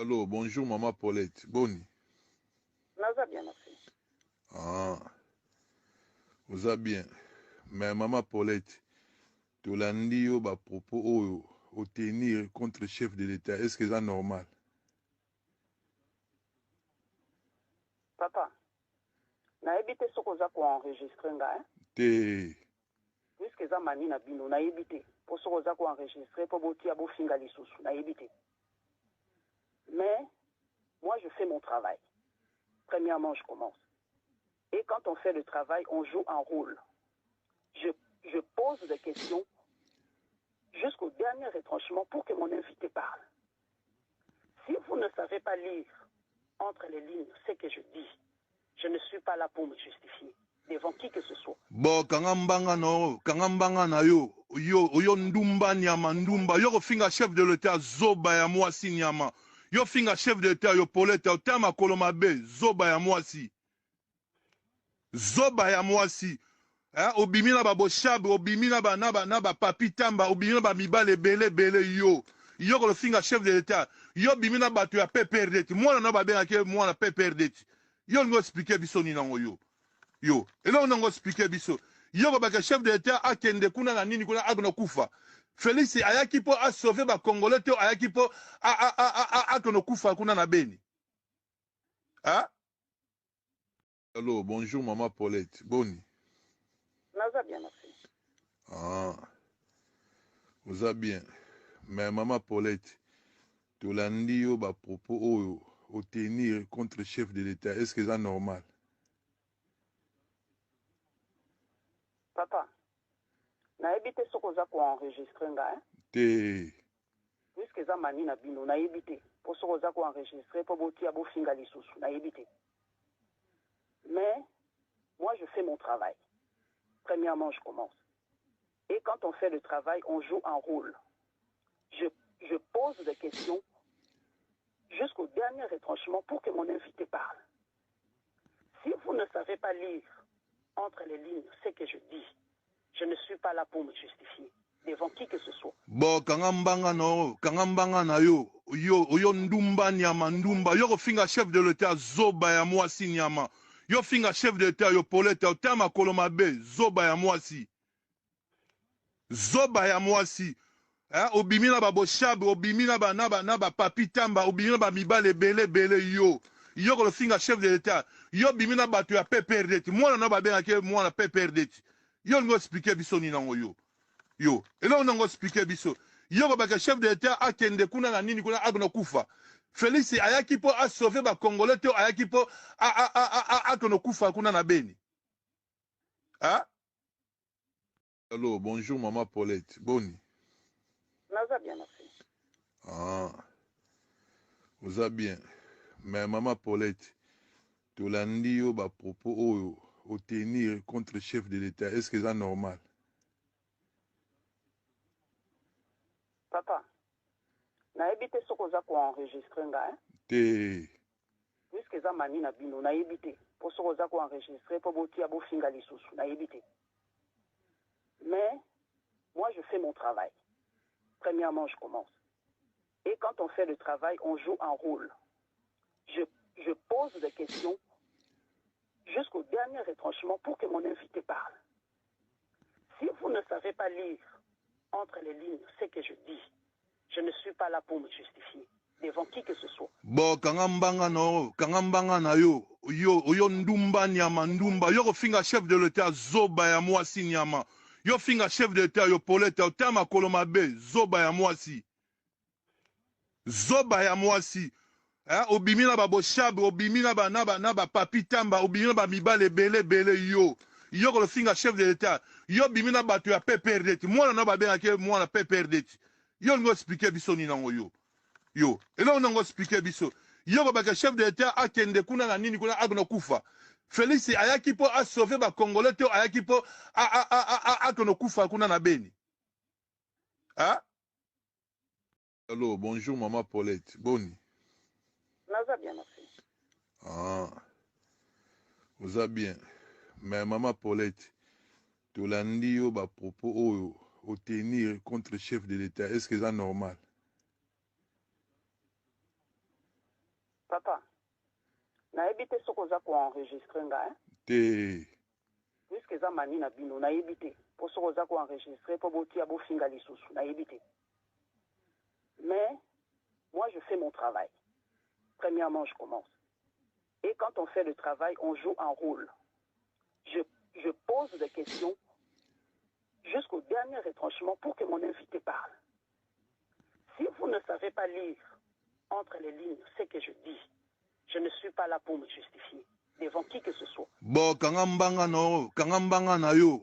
Allô, bonjour maman Paulette. Boni. Naza bien, merci. Ah, vous allez bien. Mais maman Paulette, tu l'as dit au propos au tenir contre le chef de l'État. Est-ce que c'est normal? Papa, nayebi te soki oza koenregistre nga, Te. puisque eza mani na bino nayebi te mpo soki oza koenregistre mpo botia bofinga lisusu nayebi te. Mais moi je fais mon travail. Premièrement, je commence. Et quand on fait le travail, on joue un rôle. Je pose des questions jusqu'au dernier retranchement pour que mon invité parle. Si vous ne savez pas lire entre les lignes ce que je dis, je ne suis pas là pour me justifier devant qui que ce soit. Bon, kangambanga na yo ndumba nyama ndumba, yo finga chef de l'État zoba ya mwasi nyama. Yo finga chef de l'État yo polete, yo tama kolomabe, zoba ya mwasi. Zoba ya mwasi. Obimina ba boshabe, obimina ba naba papi tamba, obimina ba mibale bele yo. Yo ko finga chef de l'État. Yo bimina ba tu ya PPRD. Moi na ba benga ke moi na PPRD. Yo ngo expliquer biso ni nango yo. Yo. Et là on ngo expliquer biso. Yo ko ba chef de l'État akende kuna na nini kuna agno kufa. Félix ayaki po a sauver ba Congolais te ayaki po agno kufa kuna na Beni. Hein? Allô, bonjour maman Paulette. Boni. Naza bien, merci. Ah, vous allez bien. Mais maman Paulette, tu l'as dit au propos au tenir contre le chef de l'État. Est-ce que c'est normal? Papa, nayebi te soki oza koenregistre nga, Te. puisque eza mani na bino nayebi te mpo soki oza koenregistre mpo botia bofinga lisusu nayebi te. Mais moi je fais mon travail. Premièrement, je commence. Et quand on fait le travail, on joue un rôle. Je pose des questions jusqu'au dernier retranchement pour que mon invité parle. Si vous ne savez pas lire entre les lignes ce que je dis, je ne suis pas là pour me justifier devant qui que ce soit. Bon, kangambanga na yo ndumba nyama ndumba, yo finga chef de l'État zoba ya mwasi nyama. Yo finga chef de l'État yo polete, yo tama kolomabe, zoba ya mwasi. Zoba ya mwasi. Obimina ba boshabe, obimina ba naba papi tamba, obimina ba mibale bele yo. Yo ko finga chef de l'État. Yo bimina ba tu ya PPRD. Moi na ba benga ke moi na PPRD. Yo ngo expliquer biso ni nango yo. Yo. Et là on ngo expliquer biso. Yo ko ba chef de l'État akende kuna na nini kuna agno kufa. Félix ayaki po a sauver ba Congolais te ayaki po agno kufa kuna na Beni. Hein? Allô, bonjour maman Paulette. Boni. Naza bien, merci. Ah, vous allez bien. Mais maman Paulette, tu l'as dit au propos au tenir contre le chef de l'État. Est-ce que c'est normal? Papa, nayebi te soki oza koenregistre nga, Te. puisque eza mani na bino nayebi te mpo soki oza koenregistre mpo botia bofinga lisusu nayebi te. Mais moi je fais mon travail. Premièrement, je commence. Et quand on fait le travail, on joue un rôle. Je pose des questions jusqu'au dernier retranchement pour que mon invité parle. Si vous ne savez pas lire entre les lignes ce que je dis, je ne suis pas là pour me justifier devant qui que ce soit. Bon, kangambanga na yo ndumba nyama ndumba, yo ko finga chef de l'État zoba ya mwasi nyama. Yo finga chef de l'État yo polete, yo tama kolomabe, zoba ya mwasi. Zoba ya mwasi. Obimina ba boshabe, obimina ba naba papi tamba, obimina ba mibale bele yo. Yo ko finga chef de l'État. Yo bimina ba tu ya PPRD. Moi na ba benga ke moi na PPRD. Yo ngo expliquer biso ni nango yo. Yo. Et là on ngo expliquer biso. Yo ko ba chef de l'État akende kuna na nini kuna agno kufa. Félix ayaki po a sauver ba Congolais te ayaki po agno kufa kuna na Beni. Hein? Allô, bonjour maman Paulette. Boni. Naza bien, merci. Ah, vous allez bien. Mais maman Paulette, tu l'as dit au propos au tenir contre le chef de l'État. Est-ce que c'est normal? Papa, naïbite ce qu'on a enregistré nga, hein? Puisque ça mani na bino, naïbite. Pour ce qu'on a enregistré, pour boti abo finga li sousou, naïbite. Mais, moi je fais mon travail. Premièrement, je commence. Et quand on fait le travail, on joue un rôle. Je pose des questions jusqu'au dernier retranchement pour que mon invité parle. Si vous ne savez pas lire entre les lignes ce que je dis, je ne suis pas là pour me justifier devant qui que ce soit. Bon, kangambanga na yo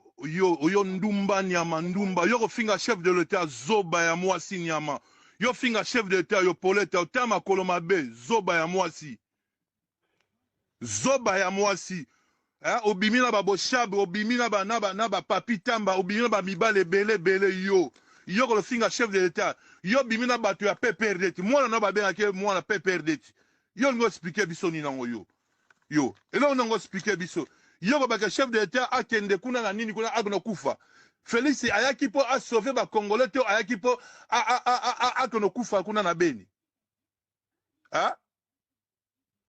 ndumba nyama ndumba, yo finga chef de l'État zoba ya mwasi nyama. Yo finga chef de l'État yo poleta, otama kolomabe, zoba ya mwasi. Zoba ya mwasi. Obimina ba boshabe, obimina ba naba papi tamba, obimina ba mibale bele yo. Yo ko finga chef de l'État. Yo bimina ba tu ya PPRD. Moi na ba benga ke moi na PPRD. Yo ngo expliquer biso ni nango yo. Yo. Et là on ngo expliquer biso. Yo ko ba chef de l'État akende kuna na nini kuna agno kufa. Félix ayaki po a sauver ba Congolais to ayaki po a kono kufa kuna na Beni.